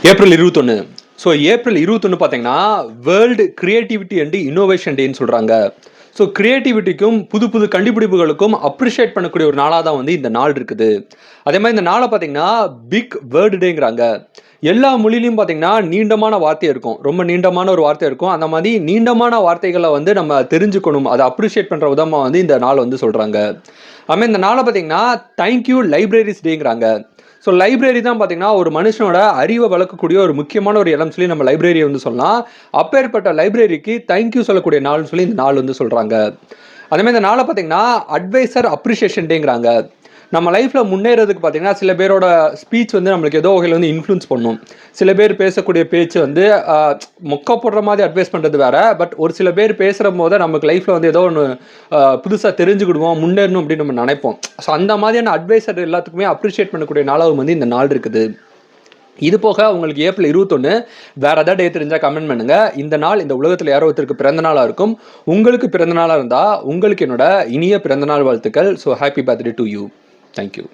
April 21. So April 21 பார்த்தீங்கன்னா world creativity and innovation டேன்னு சொல்கிறாங்க. ஸோ கிரியேட்டிவிட்டிக்கும் புது புது கண்டுபிடிப்புகளுக்கும் அப்ரிஷியேட் பண்ணக்கூடிய ஒரு நாளாக தான் வந்து இந்த நாள் இருக்குது. அதே மாதிரி இந்த நாளை பார்த்தீங்கன்னா பிக் வேர்ல்டு டேங்கிறாங்க. எல்லா மொழிலையும் பார்த்தீங்கன்னா நீண்டமான வார்த்தை இருக்கும், ரொம்ப நீண்டமான ஒரு வார்த்தை இருக்கும். அந்த மாதிரி நீண்டமான வார்த்தைகளை வந்து நம்ம தெரிஞ்சுக்கணும், அதை அப்ரிஷியேட் பண்ணுற விதமாக வந்து இந்த நாள் வந்து சொல்கிறாங்க. அதுமாதிரி இந்த நாளை பார்த்தீங்கன்னா தேங்க்யூ லைப்ரரிஸ் டேங்கிறாங்க. ஸோ லைப்ரரி தான் பார்த்தீங்கன்னா ஒரு மனுஷனோட அறிவை வளர்க்கக்கூடிய ஒரு முக்கியமான ஒரு இடம் சொல்லி நம்ம லைப்ரரியை வந்து சொல்லலாம். அப்பேற்பட்ட லைப்ரரிக்கு தேங்க்யூ சொல்லக்கூடிய நாள்னு சொல்லி இந்த நாள் வந்து சொல்கிறாங்க. அதேமாதிரி இந்த நாளை பார்த்தீங்கன்னா அட்வைசர் அப்ரிஷியேஷன் டேங்கிறாங்க. நம்ம லைஃப்பில் முன்னேறதுக்கு பார்த்தீங்கன்னா சில பேரோட ஸ்பீச் வந்து நம்மளுக்கு ஏதோ வகையில் வந்து இன்ஃப்ளூன்ஸ் பண்ணும். சில பேர் பேசக்கூடிய பேச்சு வந்து மொக்க போடுற மாதிரி அட்வைஸ் பண்ணுறது வேற. பட் ஒரு சில பேர் பேசுகிற போது நமக்கு லைஃப்பில் வந்து ஏதோ ஒன்று புதுசாக தெரிஞ்சுக்கிடுவோம், முன்னேறணும் அப்படின்னு நம்ம நினைப்போம். ஸோ அந்த மாதிரியான அட்வைசர் எல்லாத்துக்குமே அப்ரிஷியேட் பண்ணக்கூடிய நாளாகவும் வந்து இந்த நாள் இருக்குது. இது போக உங்களுக்கு ஏப்ரல் 21 வேற ஏதாவது டே தெரிஞ்சால் கமெண்ட் பண்ணுங்க. இந்த நாள் இந்த உலகத்தில் யாரோ ஒருத்தருக்கு பிறந்த நாளாக இருக்கும். உங்களுக்கு பிறந்த நாளாக இருந்தால் உங்களுக்கு என்னோட இனிய பிறந்தநாள் வாழ்த்துக்கள். So happy birthday to you. Thank you.